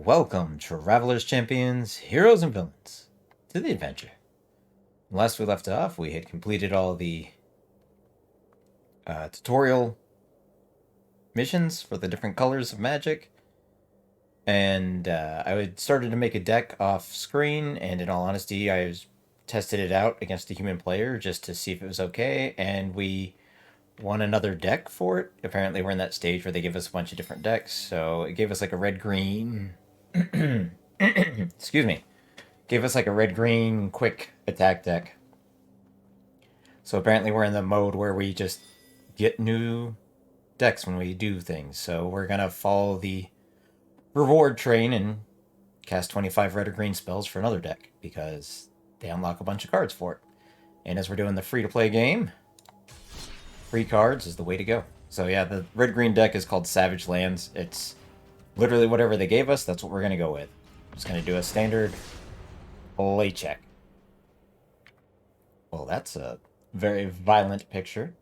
Welcome, travelers, champions, heroes, and villains, to the adventure. Last we left off, we had completed all the tutorial missions for the different colors of magic, and I had started to make a deck off screen, and in all honesty, tested it out against a human player just to see if it was okay, and we won another deck for it. Apparently, we're in that stage where they give us a bunch of different decks, so it gave us like a red-green... Excuse me. Gave us like a red-green quick attack deck. So apparently we're in the mode where we just get new decks when we do things. So we're going to follow the reward train and cast 25 red or green spells for another deck because they unlock a bunch of cards for it. And as we're doing the free-to-play game, free cards is the way to go. So yeah, the red-green deck is called Savage Lands. It's literally whatever they gave us, that's what we're going to go with. Just going to do a standard play check. Well, that's a very violent picture.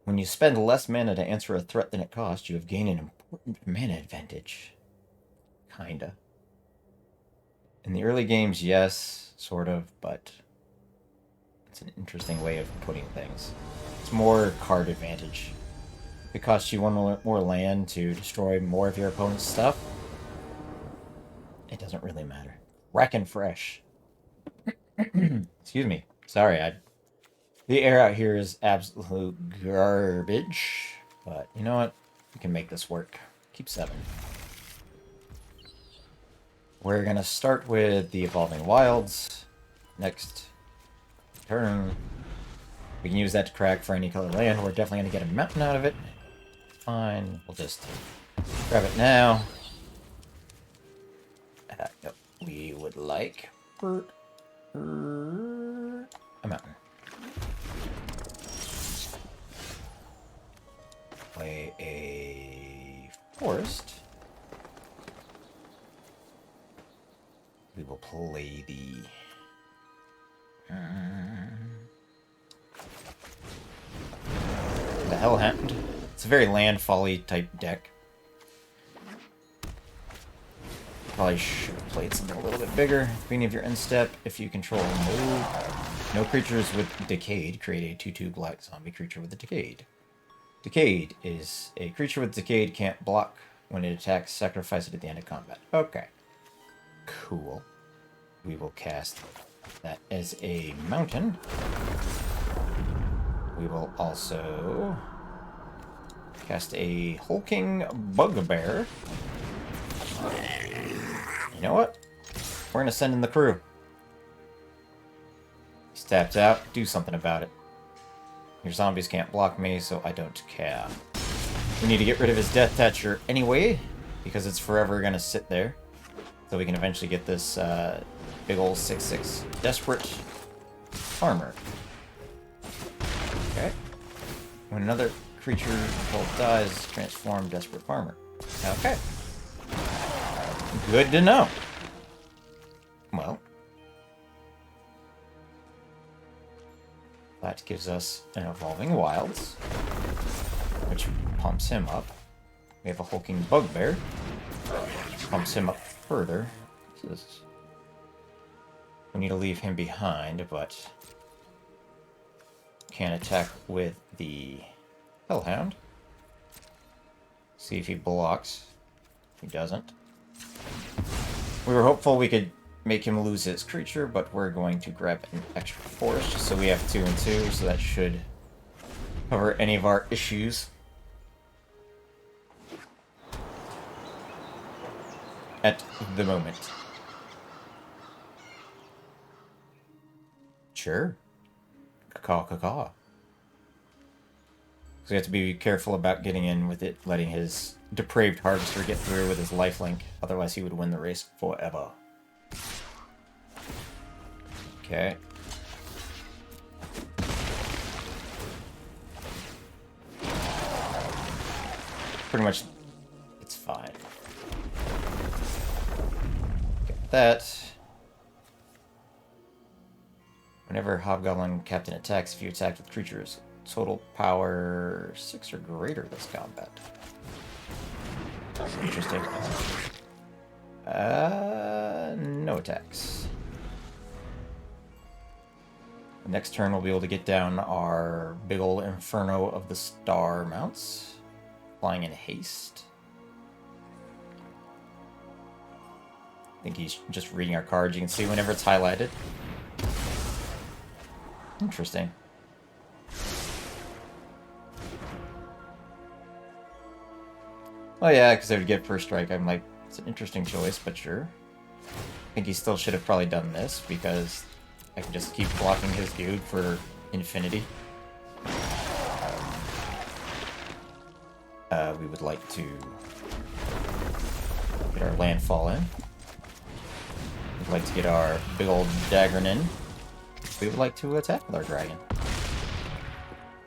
When you spend less mana to answer a threat than it costs, you have gained an important mana advantage. Kinda. In the early games, yes, sort of, but it's an interesting way of putting things. It's more card advantage. If it costs you one more land to destroy more of your opponent's stuff, it doesn't really matter. Wrecking fresh. Excuse me. Sorry, the air out here is absolute garbage. But you know what? We can make this work. Keep 7. We're going to start with the Evolving Wilds. Next turn. We can use that to crack for any color land. We're definitely going to get a mountain out of it. Fine. We'll just grab it now. Yep. We would like a mountain. Play a forest. We will play the Hellhound. It's a very Landfall-y type deck. Probably should have played something a little bit bigger. Beginning of your end step, if you control no creatures with Decayed, create a 2/2 black zombie creature with a Decayed. Decayed is a creature with Decayed can't block when it attacks, sacrifice it at the end of combat. Okay. Cool. We will cast that as a mountain. We will also cast a Hulking Bugbear. You know what? We're going to send in the crew. He's tapped out. Do something about it. Your zombies can't block me, so I don't care. We need to get rid of his Death Thatcher anyway, because it's forever going to sit there. So we can eventually get this big old 6/6 Desperate Farmer. Okay. When another creature controlled dies, transform Desperate Farmer. Okay. Good to know. Well, that gives us an Evolving Wilds, which pumps him up. We have a Hulking Bugbear, which pumps him up further. We need to leave him behind, but can attack with the Hellhound. See if he blocks. If he doesn't. We were hopeful we could make him lose his creature, but we're going to grab an extra forest, so we have 2 and 2, so that should cover any of our issues. At the moment. Sure. Caw. So we have to be careful about getting in with it, letting his depraved harvester get through with his lifelink. Otherwise he would win the race forever. Okay. Pretty much, it's fine. Get that. Whenever Hobgoblin Captain attacks, if you attack with creatures total power 6 or greater this combat. Interesting. No attacks. Next turn, we'll be able to get down our big old Inferno of the Star mounts. Flying in haste. I think he's just reading our cards. You can see whenever it's highlighted. Interesting. Oh yeah, because they would get first strike. I'm like, it's an interesting choice, but sure. I think he still should have probably done this, because I can just keep blocking his dude for infinity. We would like to get our Landfall in. We'd like to get our big old Dagger in. We would like to attack with our dragon.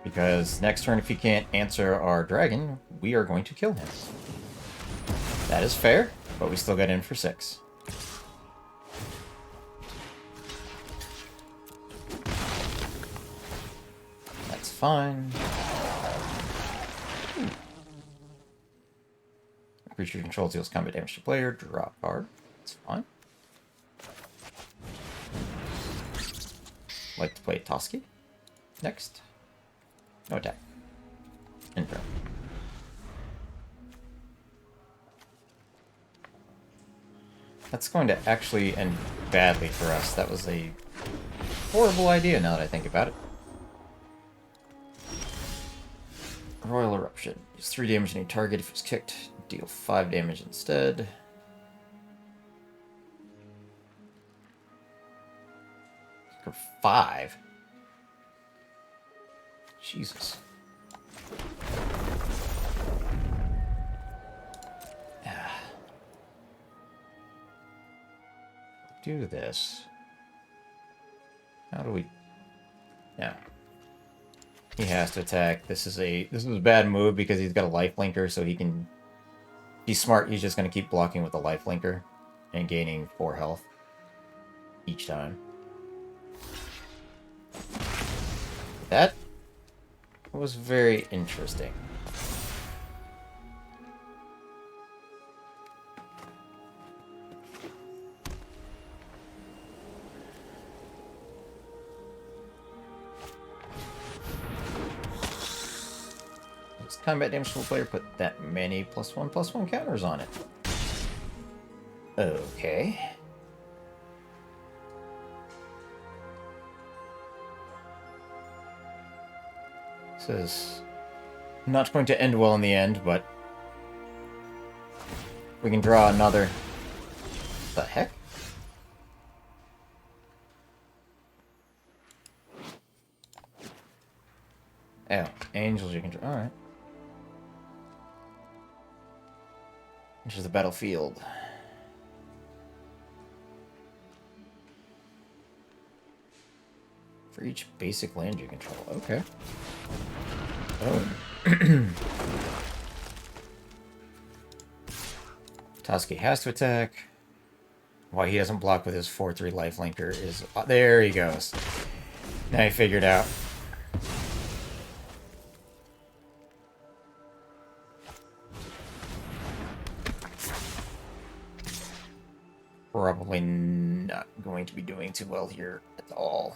Because next turn, if he can't answer our dragon, we are going to kill him. That is fair, but we still got in for 6. That's fine. Creature control deals combat damage to player. Draw a card. That's fine. Like to play Toski. Next. No attack. Intro. That's going to actually end badly for us. That was a horrible idea now that I think about it. Royal Eruption. Deals 3 damage to any target if it's kicked. Deal 5 damage instead. For 5? Jesus. Do this. How do we... Now. He has to attack. This is a bad move because he's got a lifelinker, so he can... He's smart, he's just going to keep blocking with the lifelinker and gaining 4 health each time. That was very interesting. Combat damage to a player put that many +1/+1 counters on it. Okay. This is not going to end well in the end, but we can draw another. The heck? Oh, angels you can draw. Alright. Enters the battlefield. For each basic land you control. Okay. Oh. Toski has to attack. Why he doesn't block with his 4/3 lifelinker is... there he goes. Now he figured out. Probably not going to be doing too well here at all.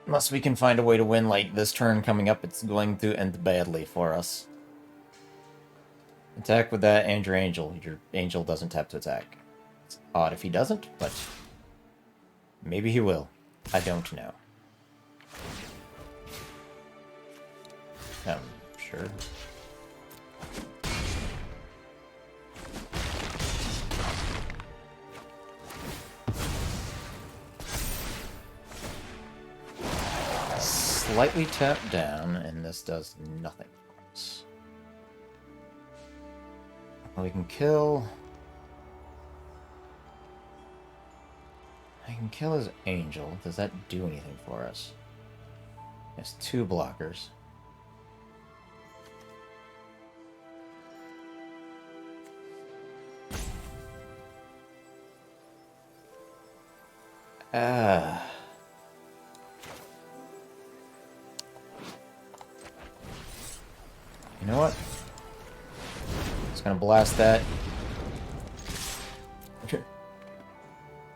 Unless we can find a way to win, like, this turn coming up, it's going to end badly for us. Attack with that and your angel. Your angel doesn't have to attack. It's odd if he doesn't, but maybe he will. I don't know. Sure. Slightly tapped down, and this does nothing for us. We can kill... I can kill his angel. Does that do anything for us? He has 2 blockers. You know what? Just gonna blast that.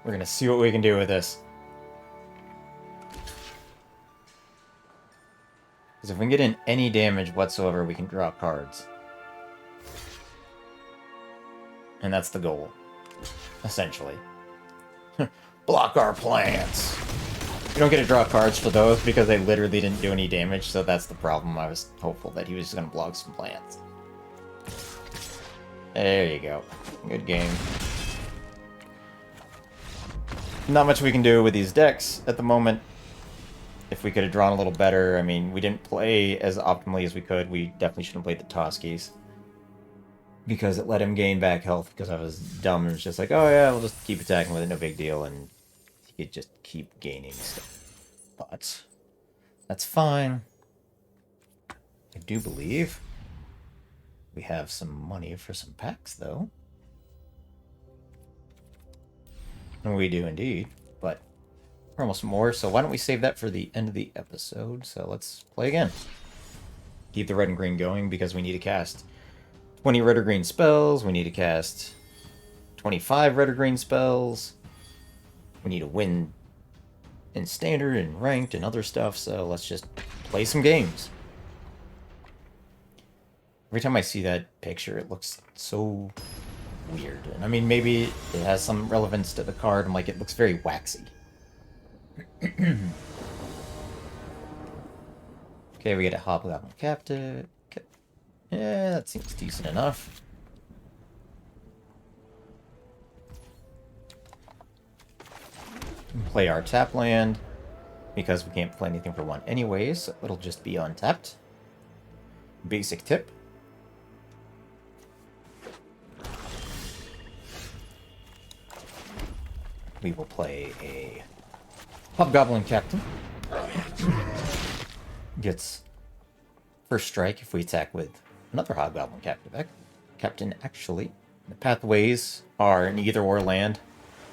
We're gonna see what we can do with this. Because if we can get in any damage whatsoever, we can draw cards. And that's the goal. Essentially. Block our plants! You don't get to draw cards for those because they literally didn't do any damage, so that's the problem. I was hopeful that he was just gonna block some plants. There you go. Good game. Not much we can do with these decks at the moment. If we could have drawn a little better, I mean, we didn't play as optimally as we could. We definitely shouldn't have played the Toskies. Because it let him gain back health because I was dumb and was just like, oh yeah, we'll just keep attacking with it, no big deal, and he could just keep gaining stuff. But that's fine. I do believe we have some money for some packs, though. And we do indeed, but we're almost more, so why don't we save that for the end of the episode? So let's play again. Keep the red and green going because we need to cast 20 red or green spells. We need to cast 25 red or green spells. We need to win in standard and ranked and other stuff, so let's just play some games. Every time I see that picture, it looks so weird. And I mean, maybe it has some relevance to the card. I'm like, it looks very waxy. Okay, we get a Hobgoblin Captive. Yeah, that seems decent enough. Play our tap land, because we can't play anything for one anyways, so it'll just be untapped. Basic tip. We will play a Hobgoblin Captain. Gets first strike if we attack with another Hobgoblin Captain, actually. The pathways are an either-or land.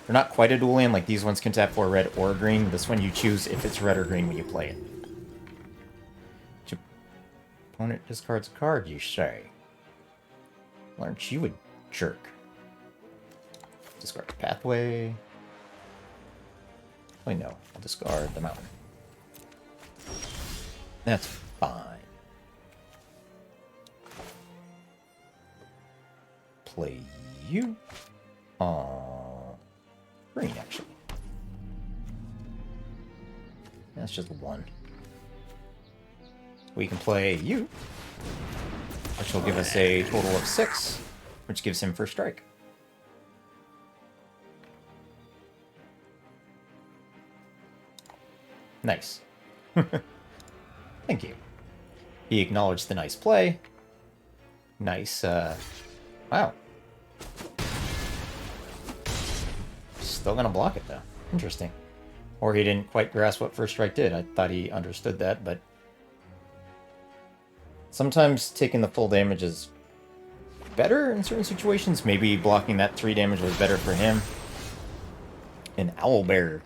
They're not quite a dual land, like these ones can tap for red or green. This one you choose if it's red or green when you play it. Your opponent discards a card, you say. Well, aren't you a jerk? Discard the pathway. Oh, no. I'll discard the mountain. That's fine. Play you. Green, actually. That's just one. We can play you, which will give us a total of 6, which gives him first strike. Nice. Thank you. He acknowledged the nice play. Nice, wow. Still gonna block it, though. Interesting. Or he didn't quite grasp what first strike did. I thought he understood that, but... sometimes taking the full damage is better in certain situations. Maybe blocking that 3 damage was better for him. An Owlbear.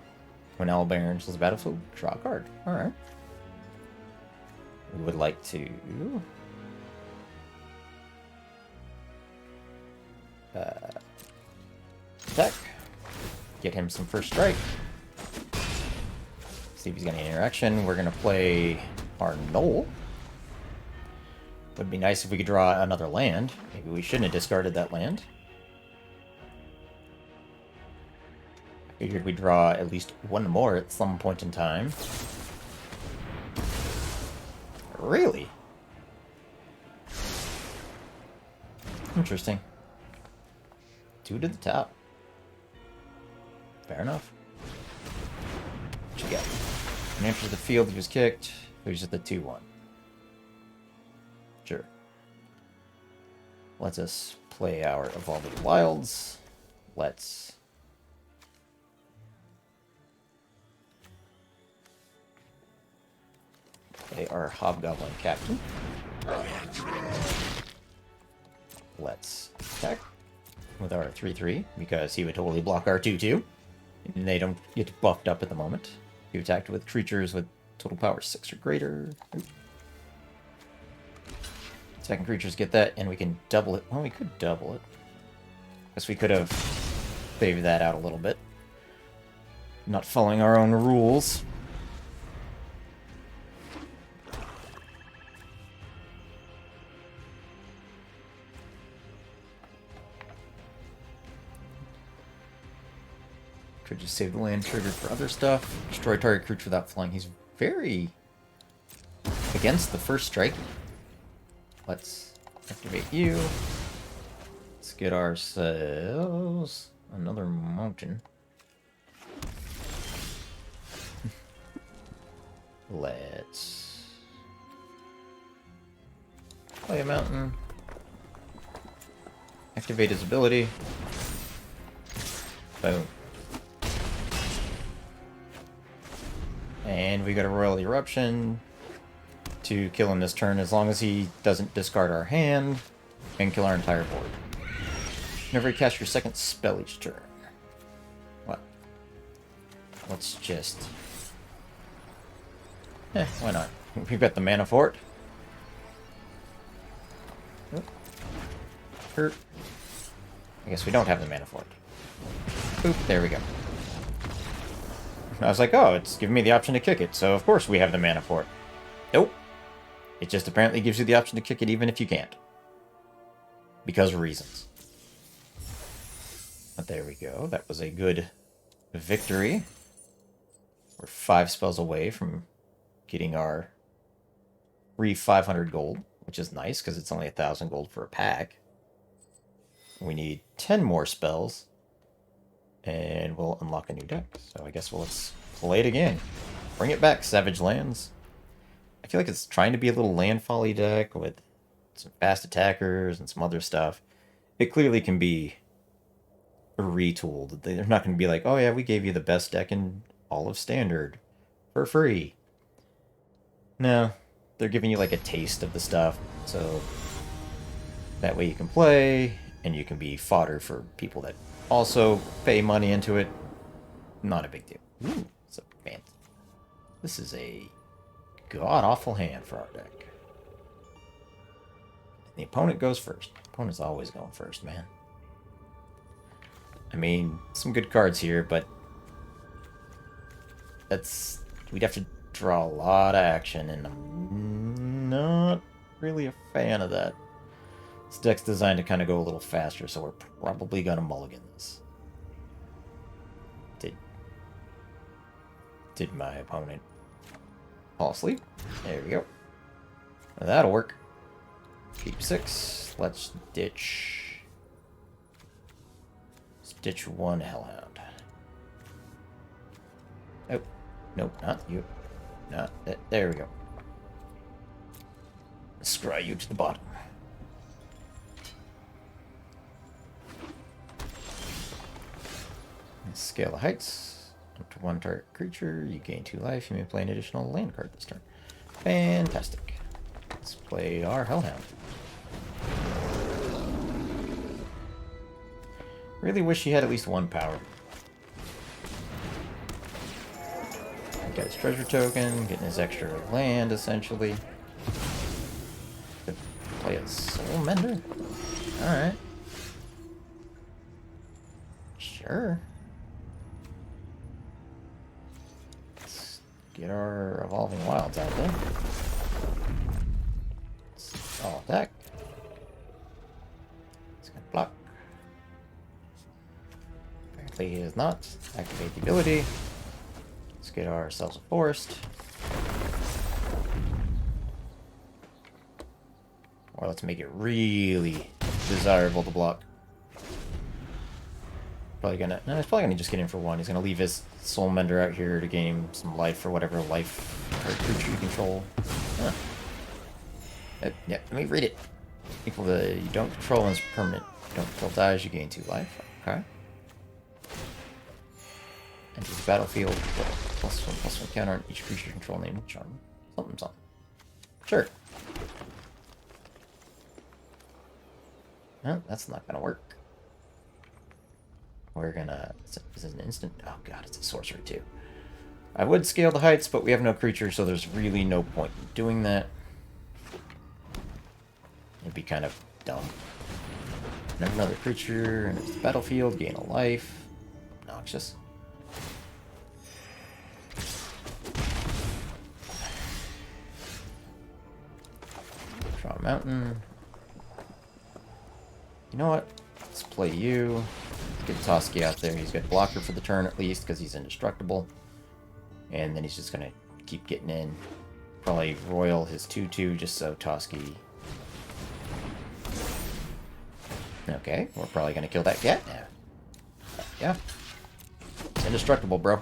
When Owlbear enters the battlefield, draw a card. Alright. We would like to... attack. Get him some first strike. See if he's got any interaction. We're going to play our Knoll. Would be nice if we could draw another land. Maybe we shouldn't have discarded that land. Figured we'd draw at least one more at some point in time. Really? Interesting. 2 to the top. Fair enough. What you got? When he enters the field, he was kicked. He's just the 2-1. Sure. Let's us play our Evolving Wilds. Let's... play our Hobgoblin Captain. Let's attack with our 3-3, because he would totally block our 2-2. And they don't get buffed up at the moment. You attacked with creatures with total power 6 or greater. Second creatures get that, and we can double it. Well, we could double it. Guess we could have favored that out a little bit. Not following our own rules. Could just save the land trigger for other stuff. Destroy target creature without flying. He's very against the first strike. Let's activate you. Let's get ourselves another mountain. Let's play a mountain. Activate his ability. Boom. And we got a Royal Eruption to kill him this turn, as long as he doesn't discard our hand and kill our entire board. Whenever you cast your second spell each turn. Well, let's just... why not? We've got the mana for it. Oop. Hurt. I guess we don't have the mana for it. Oop, there we go. I was like, oh, it's giving me the option to kick it, so of course we have the mana for it. Nope. It just apparently gives you the option to kick it even if you can't. Because of reasons. But there we go. That was a good victory. We're 5 spells away from getting our free 500 gold, which is nice because it's only 1,000 gold for a pack. We need 10 more spells, and we'll unlock a new deck. So I guess let's play it again. Bring it back, Savage Lands. I feel like it's trying to be a little Landfall-y deck with some fast attackers and some other stuff. It clearly can be retooled. They're not going to be like, oh yeah, we gave you the best deck in all of Standard for free. No, they're giving you like a taste of the stuff, so that way you can play, and you can be fodder for people that also pay money into it. Not a big deal. Ooh, it's a man. This is a god-awful hand for our deck. The opponent goes first. The opponent's always going first, man. I mean, some good cards here, but we'd have to draw a lot of action, and I'm not really a fan of that. This deck's designed to kind of go a little faster, so we're probably going to mulligan this. Did my opponent fall asleep? There we go. Now that'll work. Keep 6. Let's ditch... Ditch 1 Hellhound. Oh, nope, not you. Not that. There we go. Scry you to the bottom. Scale the heights. Up to 1 target creature. You gain 2 life. You may play an additional land card this turn. Fantastic. Let's play our Hellhound. Really wish he had at least 1 power. Got his treasure token, getting his extra land, essentially. Could play a Soul Mender? Alright. Sure. Let's get our Evolving Wilds out there. Let's all attack. It's gonna block. Apparently he is not. Activate the ability. Let's get ourselves a forest. Or let's make it really desirable to block. Probably gonna... No, he's probably gonna just get in for 1. He's gonna leave his Soul Mender out here to gain some life for whatever life or creature you control. Huh. Yeah, let me read it. Equal to... You don't control when it's permanent. You don't control dies, you gain 2 life. Okay. Enters the battlefield. +1/+1 counter on each creature control named charm. Something, something. Sure. Well, that's not gonna work. We're gonna... Is it an instant? Oh god, it's a sorcery too. I would scale the heights, but we have no creature, so there's really no point in doing that. would be kind of dumb. And another creature in the battlefield, gain a life. Obnoxious. Draw a mountain. You know what? Let's play you. Get Toski out there. He's got blocker for the turn at least because he's indestructible. And then he's just going to keep getting in. Probably royal his 2/2 just so Toski... Okay, we're probably going to kill that cat now. Yeah. It's indestructible, bro.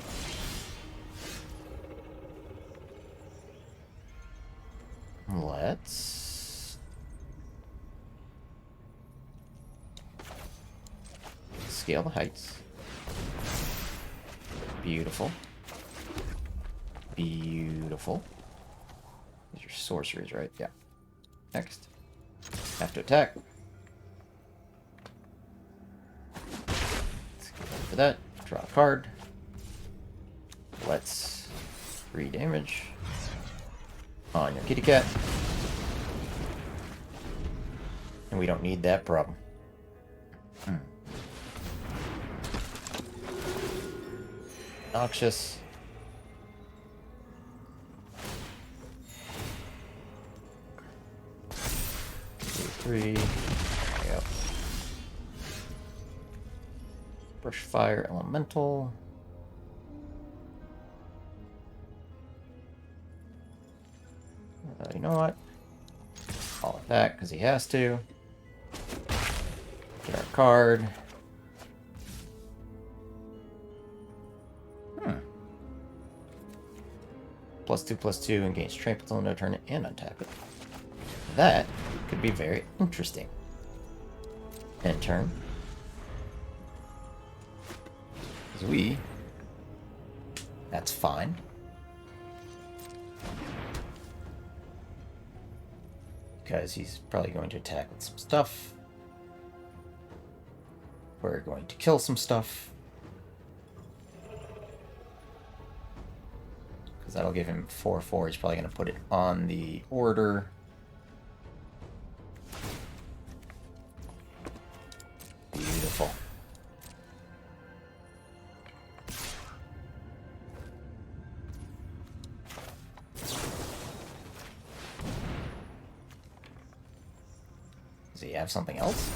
Let's... scale the heights. Beautiful. Beautiful. These are sorceries, right? Yeah. Next. Have to attack. Let's go for that. Draw a card. Let's 3 damage on your kitty cat. And we don't need that problem. Noxious. Three. Yep. Brush fire elemental. You know what? I'll attack because he has to. Get our card. +2/+2 and gains trample till no turn and untap it. That could be very interesting. End turn. Because that's fine. Because he's probably going to attack with some stuff. We're going to kill some stuff. Because that'll give him 4/4. He's probably going to put it on the order. Beautiful. Does he have something else?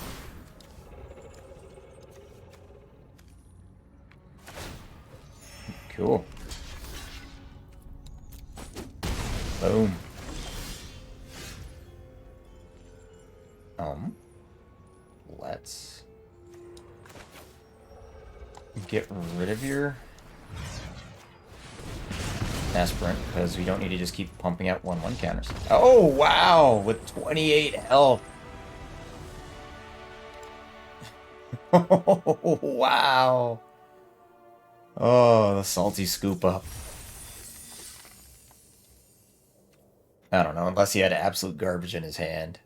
Cool. Boom. Let's get rid of your aspirant because we don't need to just keep pumping out 1/1 counters. Oh wow, with 28 health. Oh wow. Oh, the salty scoop up. I don't know, unless he had absolute garbage in his hand.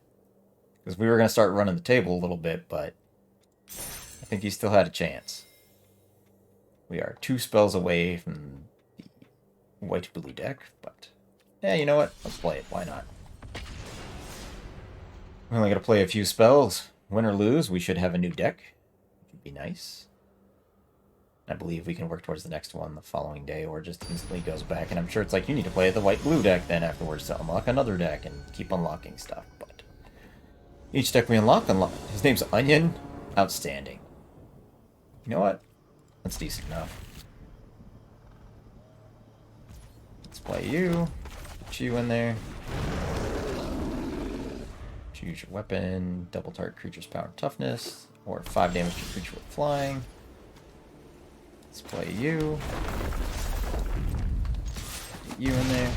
Because we were going to start running the table a little bit, but I think he still had a chance. We are 2 spells away from the white-blue deck, but... yeah, you know what? Let's play it. Why not? We're only going to play a few spells. Win or lose, we should have a new deck. Which would be nice. I believe we can work towards the next one the following day, or just instantly goes back, and I'm sure it's like, you need to play the white-blue deck then afterwards to unlock another deck and keep unlocking stuff, but... each deck we unlock. His name's Onion. Outstanding. You know what? That's decent enough. Let's play you. Put you in there. Choose your weapon. Double target creature's power and toughness. Or 5 damage to creature with flying. Let's play you. Get you in there.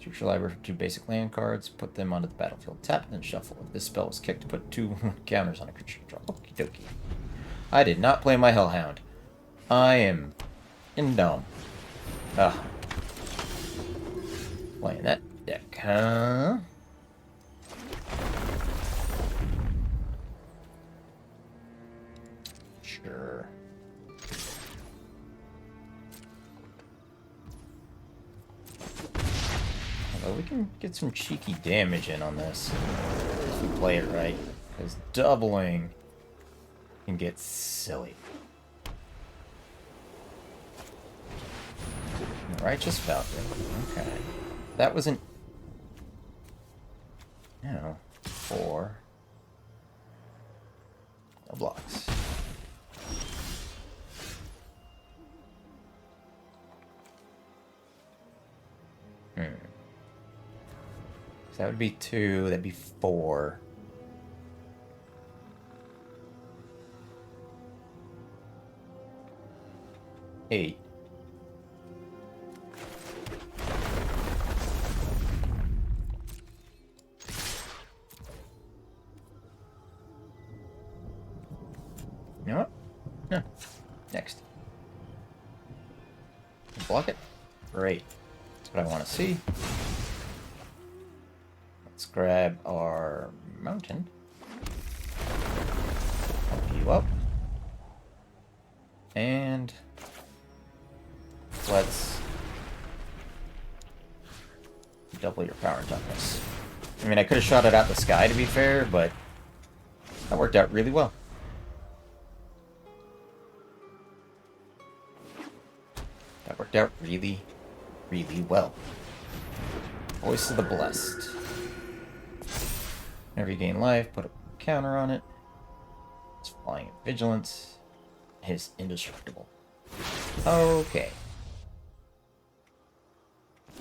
Choose your library for 2 basic land cards. Put them onto the battlefield. Tap and then shuffle. If this spell is kicked, put 2 counters on a creature. Draw. Okie dokie. I did not play my Hellhound. I am in dumb. Ugh. Playing that deck, huh? Sure. Although we can get some cheeky damage in on this. If we play it right. Because doubling can get silly. Righteous Falcon. Okay. That wasn't... No. 4. No blocks. So that would be 2. That'd be 4. Eight. You know what? No. Next. Block it. Great. That's what I want to see. Let's grab our mountain. Help you up. And let's double your power and toughness. I mean, I could have shot it out the sky, to be fair, but that worked out really well. That worked out really, really well. Voice of the Blessed. Whenever you gain life, put a counter on it. It's flying at vigilance. It's indestructible. Okay. I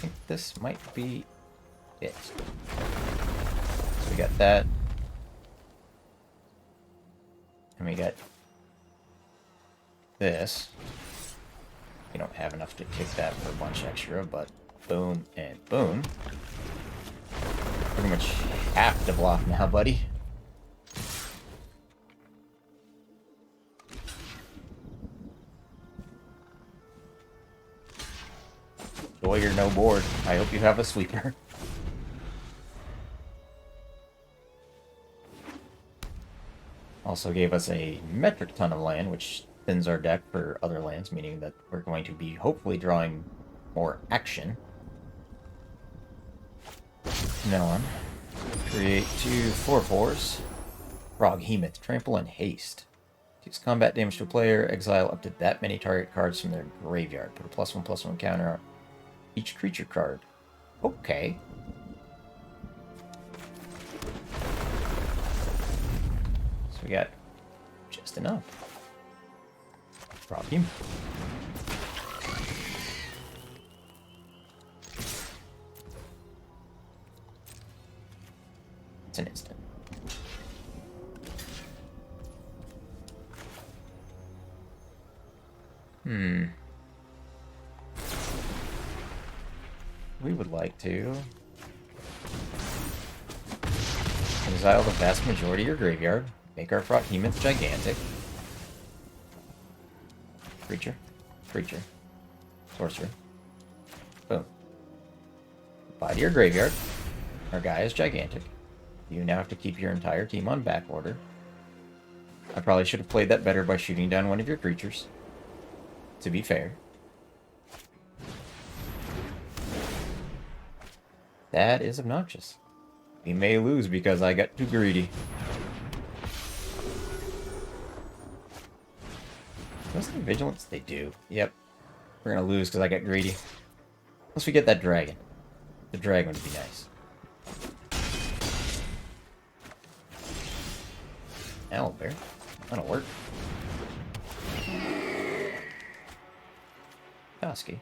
think this might be it. So we got that. And we got this. We don't have enough to kick that for a bunch extra, but boom and boom. Pretty much have to block now, buddy. Boy, you're no board. I hope you have a sweeper. Also gave us a metric ton of land, which thins our deck for other lands, meaning that we're going to be hopefully drawing more action. Melon. Create 2 4/4s. Froghemoth, Trample, and Haste. Takes combat damage to a player, exile up to that many target cards from their graveyard. Put a +1/+1 counter on each creature card. Okay. So we got just enough. Froghemoth. It's an instant. We would like to exile the vast majority of your graveyard. Make our Froghemoth gigantic. Creature. Creature. Sorcerer. Boom. Apply to your graveyard. Our guy is gigantic. You now have to keep your entire team on back order. I probably should have played that better by shooting down one of your creatures. To be fair. That is obnoxious. We may lose because I got too greedy. Does the vigilance? They do. Yep. We're gonna lose because I got greedy. Unless we get that dragon. The dragon would be nice. Owlbear. That'll work. Koski.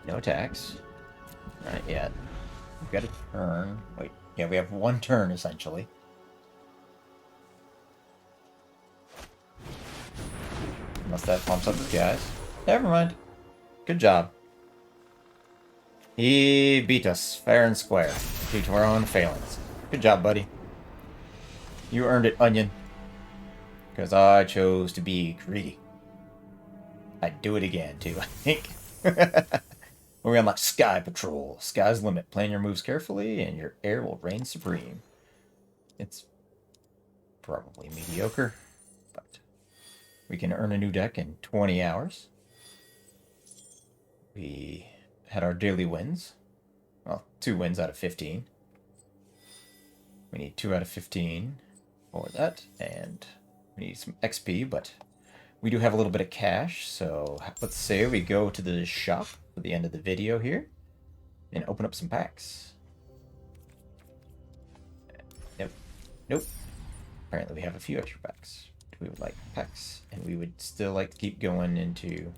No attacks. Not yet. We've got a turn. Wait. Yeah, we have one turn, essentially. Unless that pumps up his guys. Never mind. Good job. He beat us fair and square due to our own failings. Good job, buddy. You earned it, Onion. Because I chose to be greedy. I'd do it again, too, I think. We unlock Sky Patrol. Sky's the limit. Plan your moves carefully, and your air will reign supreme. It's probably mediocre, but we can earn a new deck in 20 hours. We had our daily wins. Well, 2 wins out of 15. We need 2 out of 15 for that, and we need some XP, but we do have a little bit of cash, so let's say we go to the shop at the end of the video here and open up some packs. Nope. Nope. Apparently we have a few extra packs. We would like packs, and we would still like to keep going into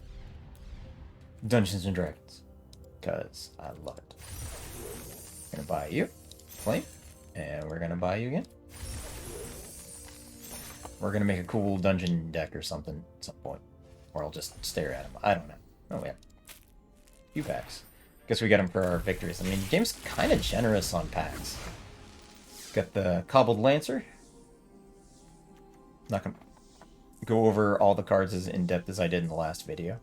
Dungeons and Dragons, because I love it. I'm gonna buy you, Flame, and we're gonna buy you again. We're gonna make a cool dungeon deck or something at some point, or I'll just stare at him. I don't know. Oh, we have a few packs. Guess we got them for our victories. I mean, the game's kind of generous on packs. Got the Cobbled Lancer. Not gonna go over all the cards as in depth as I did in the last video.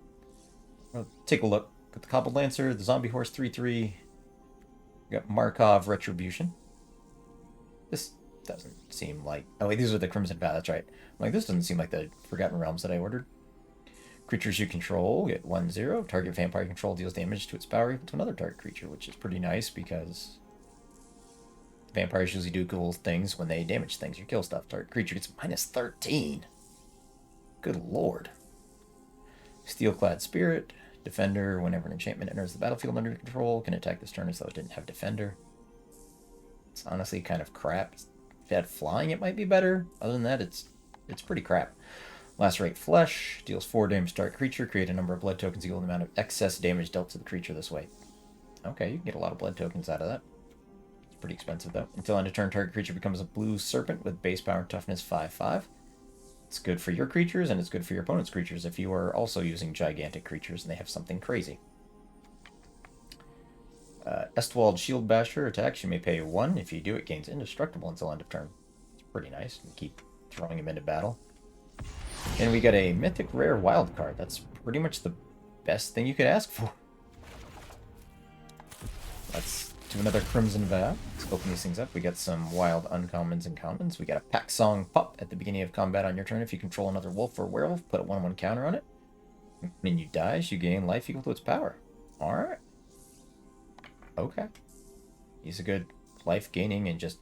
We'll take a look at the Cobbled Lancer, the Zombie Horse 3/3. We got Markov Retribution. This doesn't seem like... Oh, wait, these are the Crimson Path, that's right. I'm like, this doesn't seem like the Forgotten Realms that I ordered. Creatures you control get 1/0. Target vampire you control deals damage to its power equal to another target creature, which is pretty nice because vampires usually do cool things when they damage things or kill stuff. Target creature gets -13. Good lord. Steelclad Spirit. Defender, whenever an enchantment enters the battlefield under control, can attack this turn as though it didn't have Defender. It's honestly kind of crap. If it had flying, it might be better. Other than that, it's pretty crap. Lacerate Flesh, deals 4 damage to target creature, create a number of blood tokens equal to the amount of excess damage dealt to the creature this way. Okay, you can get a lot of blood tokens out of that. It's pretty expensive though. Until end of turn, target creature becomes a blue serpent with base power and toughness 5/5. It's good for your creatures, and it's good for your opponent's creatures if you are also using gigantic creatures and they have something crazy. Estwald Shield Basher attacks. You may pay 1. If you do, it gains indestructible until end of turn. It's pretty nice. You keep throwing him into battle. And we got a mythic rare wild card. That's pretty much the best thing you could ask for. Let's do another Crimson Vow. Let's open these things up. We got some wild uncommons and commons. We got a Pack Song Pup at the beginning of combat on your turn. If you control another wolf or werewolf, put a 1/1 counter on it. When you die, you gain life equal to its power. Alright. Okay. He's a good life gaining and just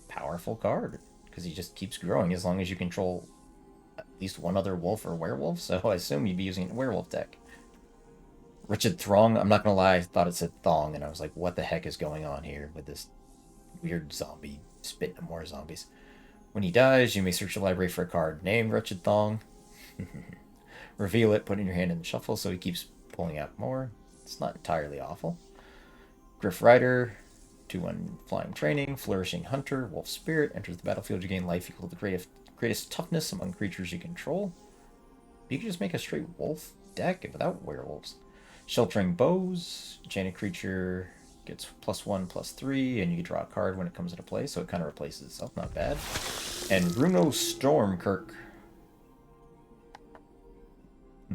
powerful card. Because he just keeps growing as long as you control at least one other wolf or werewolf. So I assume you'd be using a werewolf deck. Wretched Throng, I'm not gonna lie, I thought it said Thong, and I was like, what the heck is going on here with this weird zombie spitting more zombies? When he dies, you may search your library for a card named Wretched Thong. Reveal it, put it in your hand in the shuffle so he keeps pulling out more. It's not entirely awful. Griff Rider, 2/1 flying training, Flourishing Hunter, Wolf Spirit, enters the battlefield, you gain life equal to the greatest toughness among creatures you control. You can just make a straight wolf deck without werewolves. Sheltering Bows, enchanted creature gets +1/+3, and you can draw a card when it comes into play, so it kind of replaces itself, not bad. And Runo Stormkirk.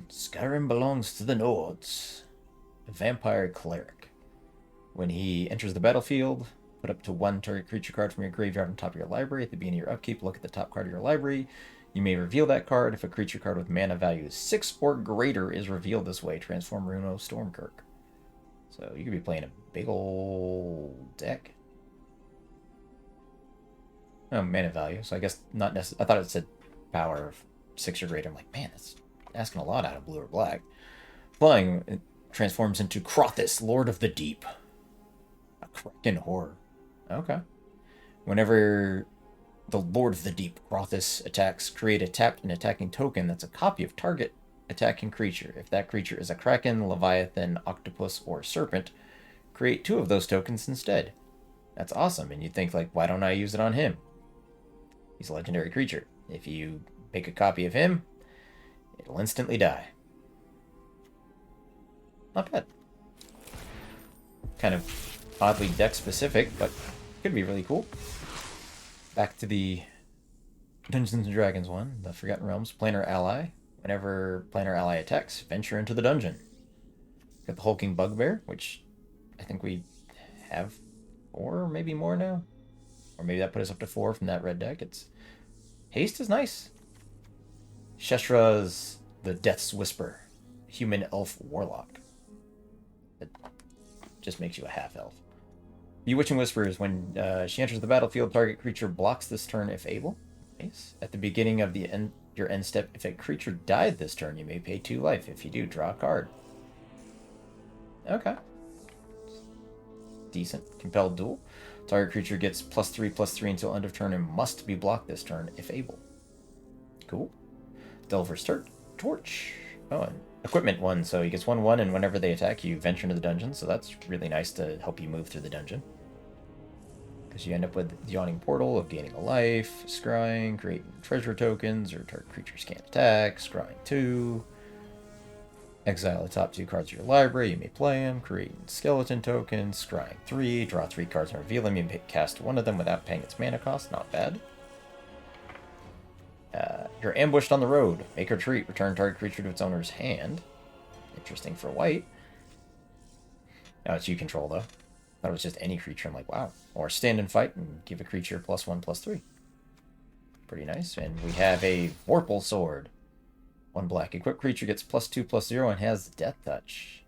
Skyrim belongs to the Nords. A vampire cleric. When he enters the battlefield, put up to 1 target creature card from your graveyard on top of your library. At the beginning of your upkeep, look at the top card of your library. You may reveal that card. If a creature card with mana value 6 or greater is revealed this way, transform Runo Stormkirk. So you could be playing a big old deck. Oh, mana value. So I guess not necessarily. I thought it said power of 6 or greater. I'm like, man, that's asking a lot out of blue or black. Flying, it transforms into Crothis, Lord of the Deep. A Kraken horror. Okay. Whenever the Lord of the Deep, Crothis, attacks, create a tapped and attacking token that's a copy of target attacking creature. If that creature is a Kraken, Leviathan, Octopus, or Serpent, create 2 of those tokens instead. That's awesome, and you'd think, like, why don't I use it on him? He's a legendary creature. If you make a copy of him, it'll instantly die. Not bad. Kind of oddly deck-specific, but could be really cool. Back to the Dungeons & Dragons one, the Forgotten Realms, Planar Ally. Whenever Planar Ally attacks, venture into the dungeon. Got the Hulking Bugbear, which I think we have 4, maybe more now. Or maybe that put us up to 4 from that red deck. Haste is nice. Shestra's the Death's Whisper, Human Elf Warlock. It just makes you a half-elf. Bewitching Whispers. When she enters the battlefield, target creature blocks this turn if able. Nice. At the beginning of your end step, if a creature died this turn, you may pay 2 life. If you do, draw a card. Okay. Decent. Compelled Duel. Target creature gets +3/+3 until end of turn and must be blocked this turn if able. Cool. Delver's Torch. Oh, and equipment 1, so he gets 1/1, and whenever they attack, you venture into the dungeon, so that's really nice to help you move through the dungeon. Because you end up with the Yawning Portal of gaining a life, scrying, creating treasure tokens, or target creatures can't attack, scrying 2. Exile the top 2 cards of your library, you may play them, creating skeleton tokens, scrying 3, draw 3 cards and reveal them, you may cast one of them without paying its mana cost, not bad. You're ambushed on the road. Make a retreat. Return target creature to its owner's hand. Interesting for white. Now it's you control, though. Thought it was just any creature. I'm like, wow. Or stand and fight and give a creature +1/+3. Pretty nice. And we have a Vorpal Sword. 1 black. Equipped creature gets +2/+0 and has Death Touch.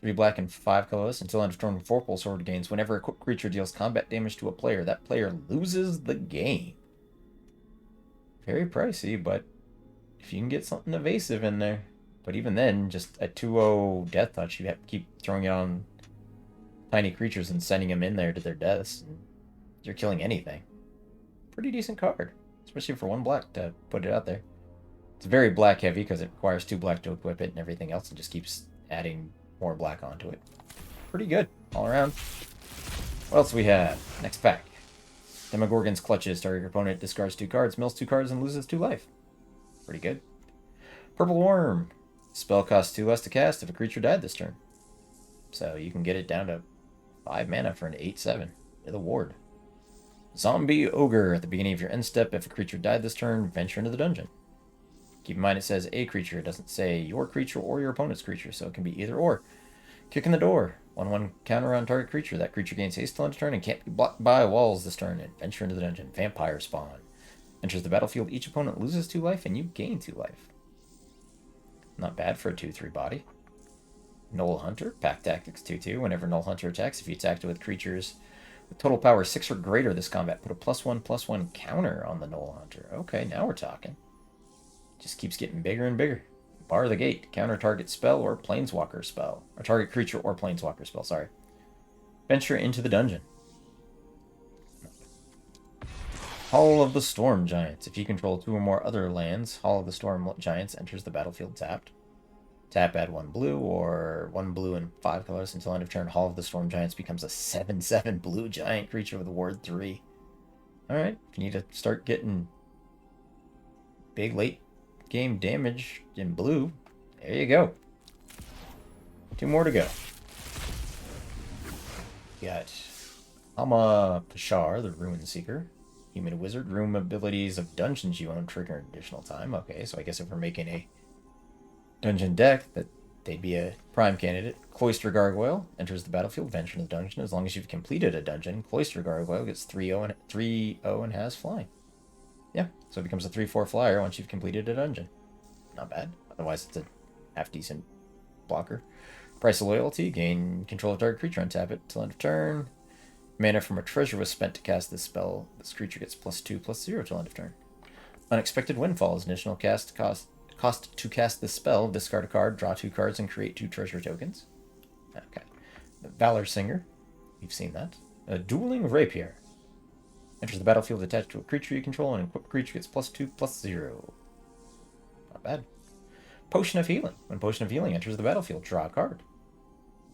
3 black and 5 colorless. Until end of turn, Vorpal Sword gains. Whenever a equipped creature deals combat damage to a player, that player loses the game. Very pricey, but if you can get something evasive in there. But even then, just a 2/0 Death Touch, you have to keep throwing it on tiny creatures and sending them in there to their deaths. And you're killing anything. Pretty decent card, especially for 1 black to put it out there. It's very black heavy because it requires 2 black to equip it and everything else, and just keeps adding more black onto it. Pretty good all around. What else do we have? Next pack. Demogorgon's Clutches. Target opponent discards 2 cards, mills 2 cards, and loses 2 life. Pretty good. Purple Worm. Spell costs 2 less to cast if a creature died this turn. So you can get it down to 5 mana for an 8/7 with a ward. Zombie Ogre. At the beginning of your end step, if a creature died this turn, venture into the dungeon. Keep in mind it says a creature. It doesn't say your creature or your opponent's creature, so it can be either or. Kick in the door. 1/1 counter on target creature. That creature gains haste till end of turn and can't be blocked by walls this turn. And venture into the dungeon. Vampire Spawn. Enters the battlefield. Each opponent loses 2 life and you gain 2 life. Not bad for a 2/3 body. Null Hunter. Pack Tactics 2/2. Whenever Null Hunter attacks, if you attacked with creatures with total power 6 or greater this combat, put a +1/+1 counter on the Null Hunter. Okay, now we're talking. Just keeps getting bigger and bigger. Bar the Gate. Counter target spell or planeswalker spell. Or target creature or planeswalker spell, sorry. Venture into the dungeon. Hall of the Storm Giants. If you control 2 or more other lands, Hall of the Storm Giants enters the battlefield tapped. Tap, add 1 blue, or 1 blue and 5 colors until end of turn. Hall of the Storm Giants becomes a 7/7 blue giant creature with ward 3. Alright, if you need to start getting big late game damage in blue, there you go. 2 more to go. We got Alma Pashar, the Ruin Seeker. Human Wizard. Room abilities of dungeons you own trigger an additional time. Okay, so I guess if we're making a dungeon deck, that they'd be a prime candidate. Cloister Gargoyle enters the battlefield, venture into the dungeon. As long as you've completed a dungeon, Cloister Gargoyle gets 3/0 and has flying. Yeah, so it becomes a 3/4 flyer once you've completed a dungeon. Not bad. Otherwise, it's a half-decent blocker. Price of Loyalty. Gain control of target creature. Untap it till end of turn. Mana from a treasure was spent to cast this spell. This creature gets +2/+0 till end of turn. Unexpected Windfall is an additional cost to cast this spell. Discard a card, draw 2 cards, and create 2 treasure tokens. Okay. The Valor Singer. You've seen that. A Dueling Rapier. Enters the battlefield attached to a creature you control, and equipped creature gets +2/+0. Not bad. Potion of Healing. When Potion of Healing enters the battlefield, draw a card.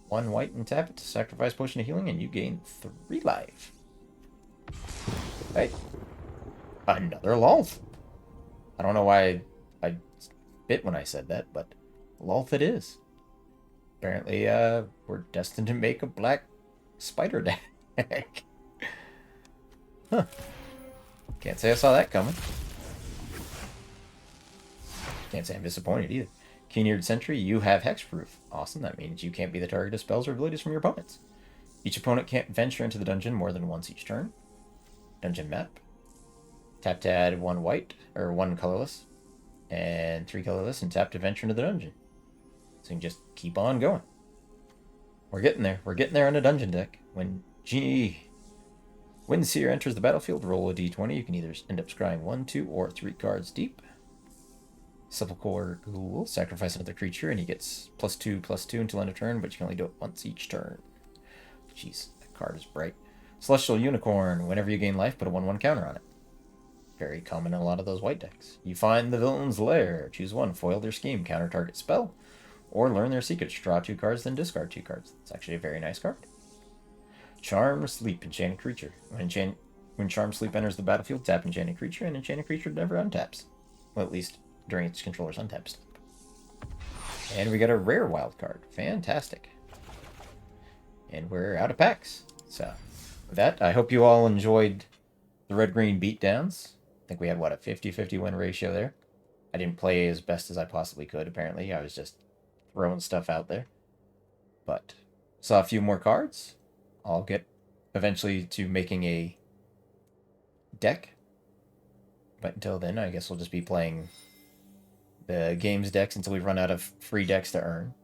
1 white and tap it to sacrifice Potion of Healing, and you gain 3 life. Hey. Another Lolth. I don't know why I bit when I said that, but Lolth it is. Apparently, we're destined to make a black spider deck. Huh. Can't say I saw that coming. Can't say I'm disappointed either. Keen-Eared Sentry, you have hexproof. Awesome, that means you can't be the target of spells or abilities from your opponents. Each opponent can't venture into the dungeon more than once each turn. Dungeon map. Tap to add 1 white, or 1 colorless, and 3 colorless, and tap to venture into the dungeon. So you can just keep on going. We're getting there. We're getting there on a dungeon deck. When Genie. When Seer enters the battlefield, roll a d20. You can either end up scrying 1, 2, or 3 cards deep. Sepulchre Ghoul. Sacrifice another creature, and he gets +2/+2 until end of turn, but you can only do it once each turn. Jeez, that card is bright. Celestial Unicorn. Whenever you gain life, put a 1/1 counter on it. Very common in a lot of those white decks. You find the villain's lair. Choose one. Foil their scheme. Counter target spell. Or learn their secrets. Draw 2 cards, then discard 2 cards. It's actually a very nice card. Charm Sleep. Enchanted creature. When Charm Sleep enters the battlefield, tap enchanted creature, and enchanted creature never untaps. Well, at least during its controller's untap step. And we got a rare wild card. Fantastic. And we're out of packs. So, with that, I hope you all enjoyed the red-green beatdowns. I think we had, what, a 50-50 win ratio there. I didn't play as best as I possibly could, apparently. I was just throwing stuff out there. But, saw a few more cards. I'll get eventually to making a deck. But until then, I guess we'll just be playing the games decks until we run out of free decks to earn.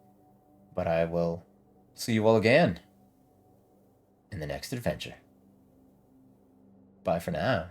But I will see you all again in the next adventure. Bye for now.